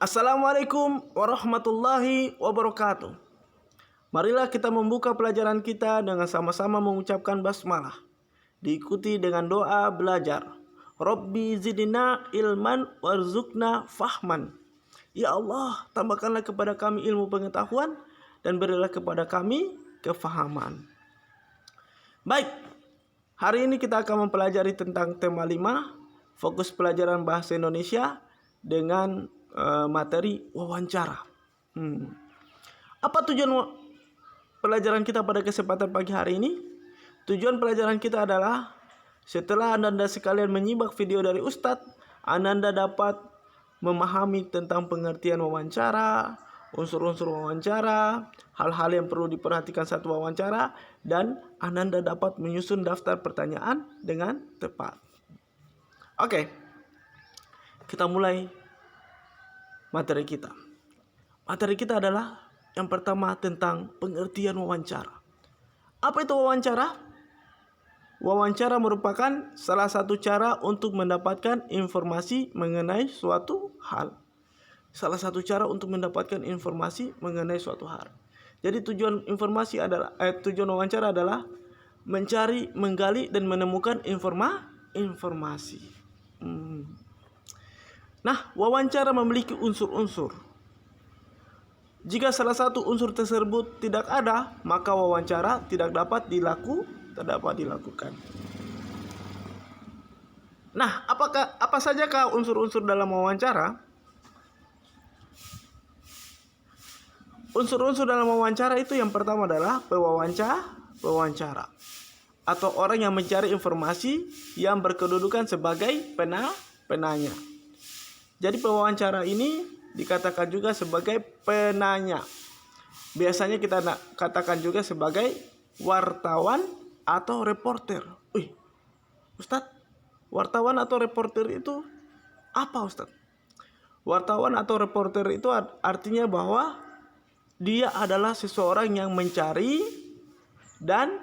Assalamualaikum warahmatullahi wabarakatuh. Marilah kita membuka pelajaran kita dengan sama-sama mengucapkan basmalah. Diikuti dengan doa belajar. Rabbi zidna ilman warzuqna fahman. Ya Allah, tambahkanlah kepada kami ilmu pengetahuan dan berilah kepada kami kefahaman. Baik, hari ini kita akan mempelajari tentang tema 5, fokus pelajaran bahasa Indonesia dengan materi wawancara. Apa tujuan pelajaran kita pada kesempatan pagi hari ini? Tujuan pelajaran kita adalah setelah Anda sekalian menyimak video dari Ustadz, Anda dapat memahami tentang pengertian wawancara, unsur-unsur wawancara, hal-hal yang perlu diperhatikan saat wawancara, dan Anda dapat menyusun daftar pertanyaan dengan tepat. Oke, kita mulai materi kita. Materi kita adalah yang pertama tentang pengertian wawancara. Apa itu wawancara? Wawancara merupakan salah satu cara untuk mendapatkan informasi mengenai suatu hal. Salah satu cara untuk mendapatkan informasi mengenai suatu hal. Jadi tujuan wawancara adalah mencari, menggali dan menemukan informasi. Nah, wawancara memiliki unsur-unsur. Jika salah satu unsur tersebut tidak ada, maka wawancara tidak dapat dilakukan. Nah, apa sajakah unsur-unsur dalam wawancara? Unsur-unsur dalam wawancara itu yang pertama adalah pewawancara atau orang yang mencari informasi yang berkedudukan sebagai penanya. Jadi pewawancara ini dikatakan juga sebagai penanya. Biasanya kita katakan juga sebagai wartawan atau reporter. Ustadz, wartawan atau reporter itu apa, Ustadz? Wartawan atau reporter itu artinya bahwa dia adalah seseorang yang mencari dan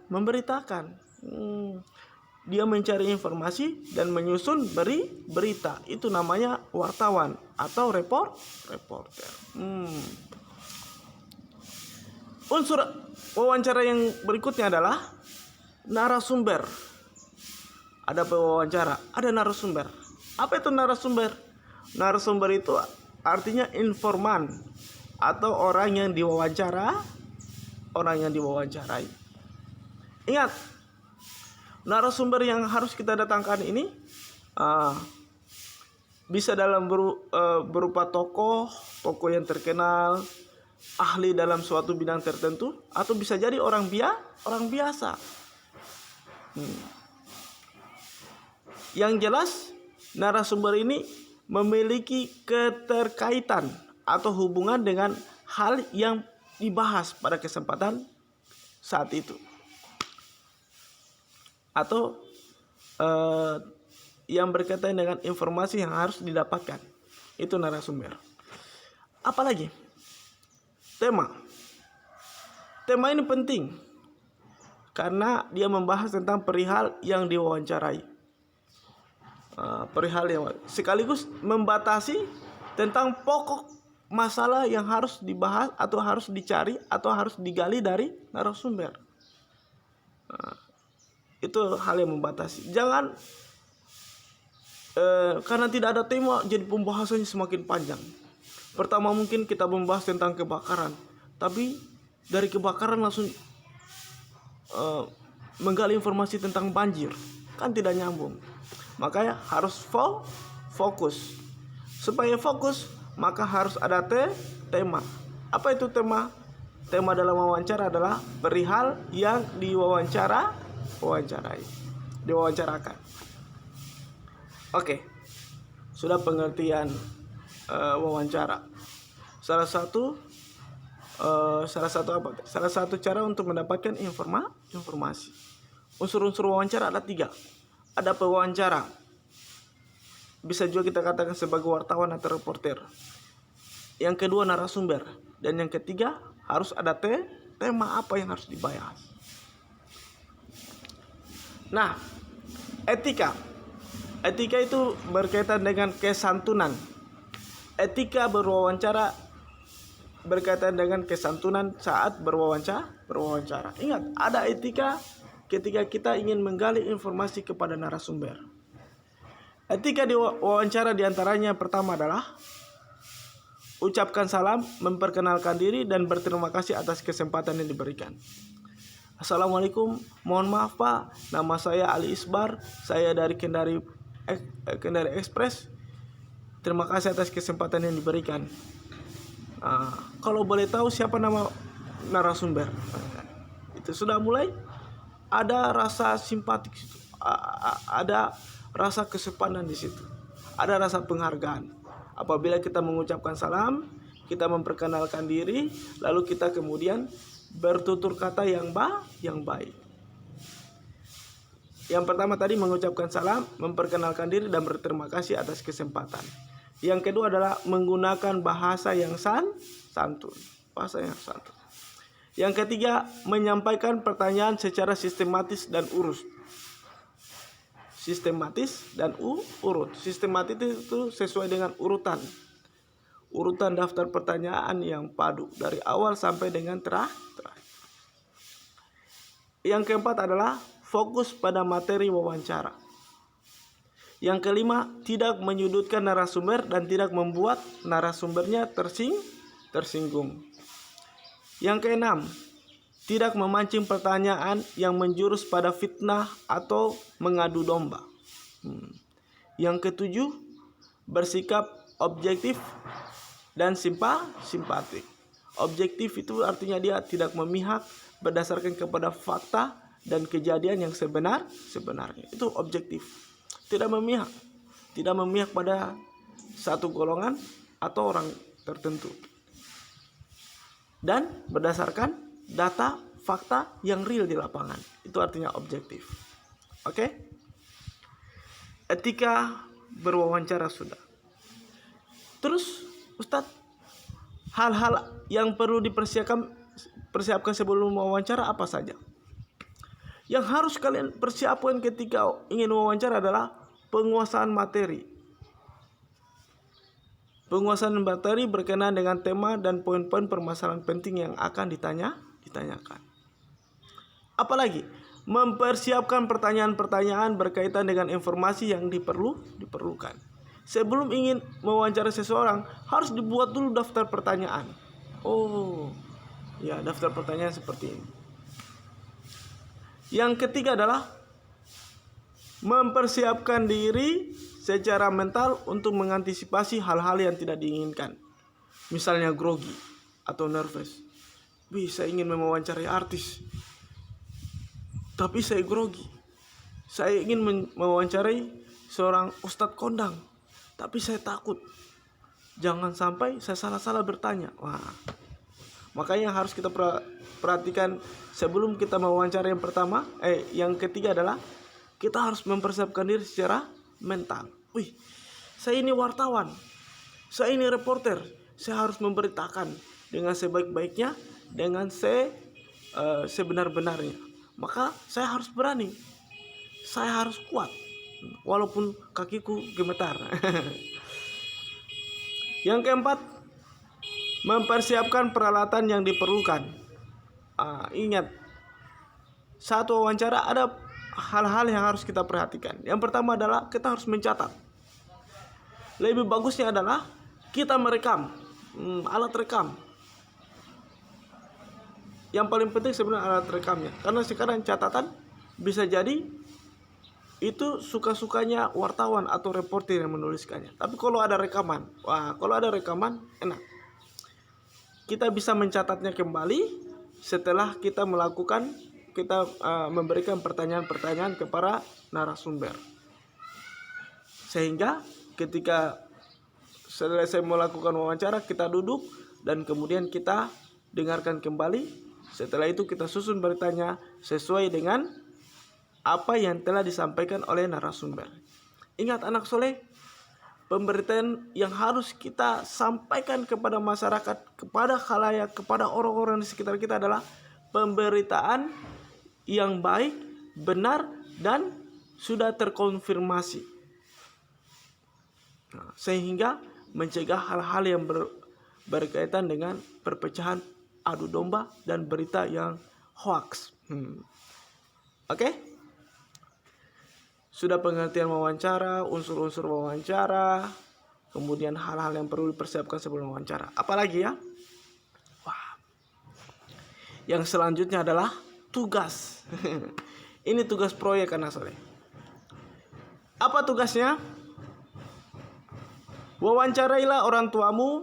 memberitakan. Dia mencari informasi dan menyusun berita. Itu namanya wartawan atau reporter. Unsur wawancara yang berikutnya adalah narasumber. Ada pewawancara, ada narasumber. Apa itu narasumber? Narasumber itu artinya informan atau orang yang diwawancarai. Ingat, narasumber yang harus kita datangkan ini bisa dalam berupa tokoh yang terkenal, ahli dalam suatu bidang tertentu, atau bisa jadi orang biasa. Yang jelas, narasumber ini memiliki keterkaitan atau hubungan dengan hal yang dibahas pada kesempatan saat itu, atau yang berkaitan dengan informasi yang harus didapatkan. Itu narasumber. Apalagi tema ini penting karena dia membahas tentang perihal yang diwawancarai, perihal yang sekaligus membatasi tentang pokok masalah yang harus dibahas atau harus dicari atau harus digali dari narasumber. Itu hal yang membatasi. Jangan karena tidak ada tema jadi pembahasannya semakin panjang. Pertama mungkin kita membahas tentang kebakaran, tapi dari kebakaran langsung menggali informasi tentang banjir, kan tidak nyambung. Makanya harus fokus. Supaya fokus, maka harus ada tema. Apa itu tema? Tema dalam wawancara adalah perihal yang diwawancarakan. Oke, sudah pengertian wawancara. Salah satu cara untuk mendapatkan informasi. Unsur-unsur wawancara ada 3. Ada pewawancara, bisa juga kita katakan sebagai wartawan atau reporter. Yang kedua narasumber, dan yang ketiga harus ada tema apa yang harus dibahas. Nah, etika. Etika itu berkaitan dengan kesantunan. Etika berwawancara berkaitan dengan kesantunan saat berwawancara. Ingat, ada etika ketika kita ingin menggali informasi kepada narasumber. Etika di wawancara diantaranya pertama adalah ucapkan salam, memperkenalkan diri, dan berterima kasih atas kesempatan yang diberikan. Assalamualaikum, mohon maaf Pak, nama saya Ali Isbar, saya dari Kendari Express. Terima kasih atas kesempatan yang diberikan. Kalau boleh tahu siapa nama narasumber? Itu sudah mulai ada rasa simpatik situ, ada rasa kesopanan di situ, ada rasa penghargaan. Apabila kita mengucapkan salam, kita memperkenalkan diri, lalu kita kemudian bertutur kata yang baik. Yang pertama tadi mengucapkan salam, memperkenalkan diri, dan berterima kasih atas kesempatan. Yang kedua adalah menggunakan bahasa yang santun. Bahasa yang santun. Yang ketiga, menyampaikan pertanyaan secara sistematis dan urut. Sistematis dan urut. Sistematis itu sesuai dengan urutan. Urutan daftar pertanyaan yang padu dari awal sampai dengan terakhir. Yang keempat adalah fokus pada materi wawancara. Yang kelima, tidak menyudutkan narasumber dan tidak membuat narasumbernya tersinggung. Yang keenam, tidak memancing pertanyaan yang menjurus pada fitnah atau mengadu domba. Yang ketujuh, bersikap objektif dan simpatik. Objektif itu artinya dia tidak memihak berdasarkan kepada fakta dan kejadian yang sebenarnya. Itu objektif. Tidak memihak pada satu golongan atau orang tertentu. Dan berdasarkan data, fakta yang real di lapangan. Itu artinya objektif. Oke? Etika berwawancara sudah. Terus, Ustadz, hal-hal yang perlu persiapkan sebelum wawancara apa saja? Yang harus kalian persiapkan ketika ingin wawancara adalah penguasaan materi. Penguasaan materi berkenaan dengan tema dan poin-poin permasalahan penting yang akan ditanyakan. Apalagi mempersiapkan pertanyaan-pertanyaan berkaitan dengan informasi yang diperlukan. Sebelum ingin mewawancara seseorang, harus dibuat dulu daftar pertanyaan. Oh, ya, daftar pertanyaan seperti ini. Yang ketiga adalah mempersiapkan diri secara mental untuk mengantisipasi hal-hal yang tidak diinginkan. Misalnya grogi atau nervous. Saya ingin mewawancarai artis, tapi saya grogi. Saya ingin mewawancarai seorang ustadz kondang, tapi saya takut. Jangan sampai saya salah-salah bertanya. Makanya harus kita perhatikan sebelum kita mewawancara yang pertama. Yang ketiga adalah kita harus mempersiapkan diri secara mental. Saya ini wartawan, saya ini reporter, saya harus memberitakan dengan sebaik-baiknya, dengan sebenar-benarnya. Maka saya harus berani, saya harus kuat, walaupun kakiku gemetar. Yang keempat, mempersiapkan peralatan yang diperlukan. Ingat, saat wawancara ada hal-hal yang harus kita perhatikan. Yang pertama adalah kita harus mencatat. Lebih bagusnya adalah kita merekam, alat rekam. Yang paling penting sebenarnya alat rekamnya. Karena sekarang catatan bisa jadi itu suka-sukanya wartawan atau reporter yang menuliskannya. Tapi kalau ada rekaman, enak. Kita bisa mencatatnya kembali setelah kita memberikan pertanyaan-pertanyaan kepada narasumber. Sehingga ketika selesai melakukan wawancara, kita duduk dan kemudian kita dengarkan kembali. Setelah itu kita susun beritanya sesuai dengan apa yang telah disampaikan oleh narasumber. Ingat anak soleh, pemberitaan yang harus kita sampaikan kepada masyarakat, kepada khalayak, kepada orang-orang di sekitar kita adalah pemberitaan yang baik, benar, dan sudah terkonfirmasi. sehingga mencegah hal-hal yang berkaitan dengan perpecahan adu domba dan berita yang hoax. Oke? Sudah pengertian wawancara, unsur-unsur wawancara, kemudian hal-hal yang perlu dipersiapkan sebelum wawancara. Apalagi ya? Wah. Yang selanjutnya adalah tugas. Ini tugas proyek anak soleh. Apa tugasnya? Wawancarailah orang tuamu.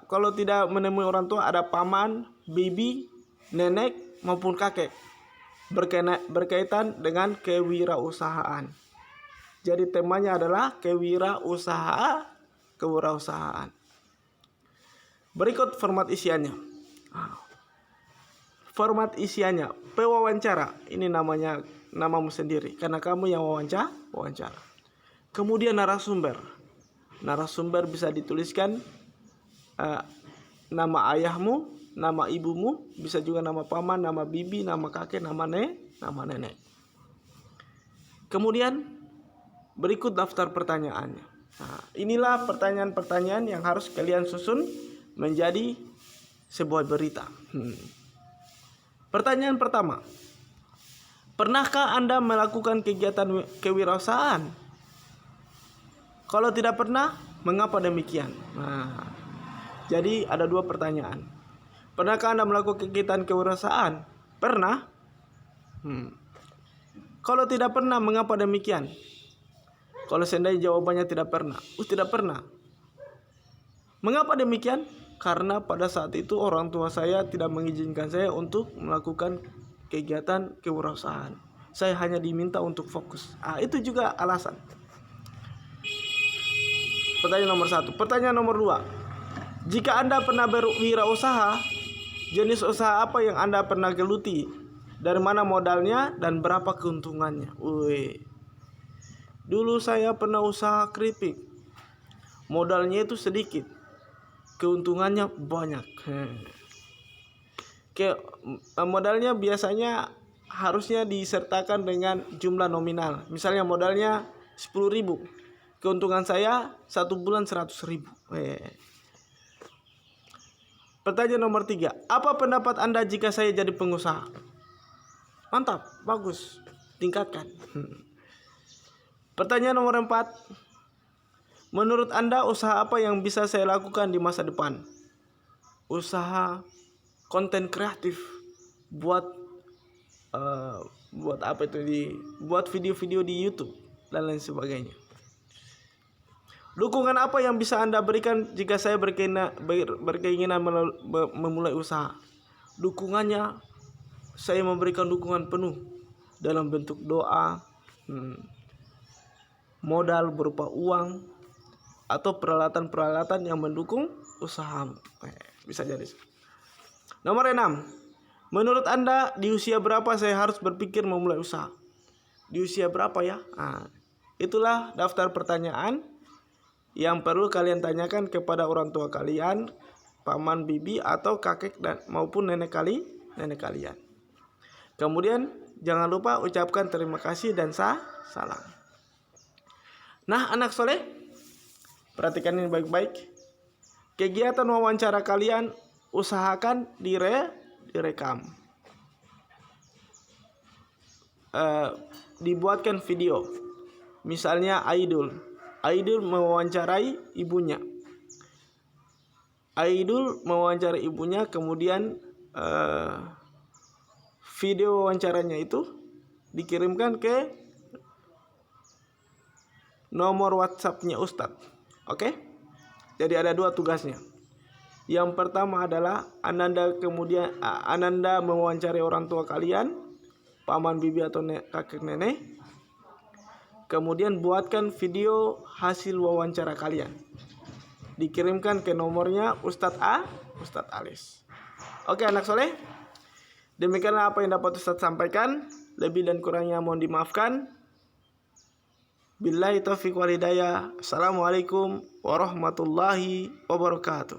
Kalau tidak menemui orang tua, ada paman, bibi, nenek maupun kakek, berkaitan dengan kewirausahaan. Jadi temanya adalah kewirausahaan. Berikut format isiannya. Format isiannya pewawancara. Ini namamu sendiri karena kamu yang wawancara. Kemudian narasumber bisa dituliskan nama ayahmu, nama ibumu, bisa juga nama paman, nama bibi, nama kakek, nama nenek. Kemudian berikut daftar pertanyaannya. Inilah pertanyaan-pertanyaan yang harus kalian susun menjadi sebuah berita. Pertanyaan pertama, pernahkah Anda melakukan kegiatan kewirausahaan? Kalau tidak pernah, mengapa demikian? Jadi ada dua pertanyaan. Pernahkah Anda melakukan kegiatan kewirausahaan? Pernah. Kalau tidak pernah, mengapa demikian? Kalau seandainya jawabannya tidak pernah. Tidak pernah. Mengapa demikian? Karena pada saat itu orang tua saya tidak mengizinkan saya untuk melakukan kegiatan kewirausahaan. Saya hanya diminta untuk fokus. Itu juga alasan. Pertanyaan nomor 1. Pertanyaan nomor 2. Jika Anda pernah berwirausaha, jenis usaha apa yang Anda pernah geluti? Dari mana modalnya dan berapa keuntungannya? Dulu saya pernah usaha keripik. Modalnya itu sedikit, keuntungannya banyak. Modalnya biasanya harusnya disertakan dengan jumlah nominal. Misalnya modalnya 10.000. Keuntungan saya 1 bulan 100.000. Pertanyaan nomor 3. Apa pendapat Anda jika saya jadi pengusaha? Mantap, bagus, tingkatkan. Pertanyaan nomor 4. Menurut Anda usaha apa yang bisa saya lakukan di masa depan? Usaha konten kreatif, buat buat video-video di YouTube dan lain sebagainya. Dukungan apa yang bisa Anda berikan jika saya berkeinginan memulai usaha? Dukungannya, saya memberikan dukungan penuh dalam bentuk doa, modal berupa uang, atau peralatan-peralatan yang mendukung usaha. Bisa jadi. Nomor 6. Menurut Anda di usia berapa saya harus berpikir memulai usaha? Di usia berapa ya? Itulah daftar pertanyaan yang perlu kalian tanyakan kepada orang tua kalian, paman, bibi, atau kakek maupun nenek kalian. Kemudian jangan lupa ucapkan terima kasih dan salam. Nah, anak soleh, perhatikan ini baik-baik. Kegiatan wawancara kalian usahakan direkam. Dibuatkan video. Misalnya Aidul mewawancarai ibunya. Kemudian video wawancaranya itu dikirimkan ke nomor WhatsApp-nya Ustadz. Oke? Jadi ada 2 tugasnya. Yang pertama adalah Ananda mewawancarai orang tua kalian, paman, bibi, atau kakek nenek. Kemudian buatkan video hasil wawancara kalian. Dikirimkan ke nomornya Ustadz Alis. Oke anak soleh. Demikianlah apa yang dapat Ustadz sampaikan. Lebih dan kurangnya mohon dimaafkan. Billahi taufiq wal hidayah. Assalamualaikum warahmatullahi wabarakatuh.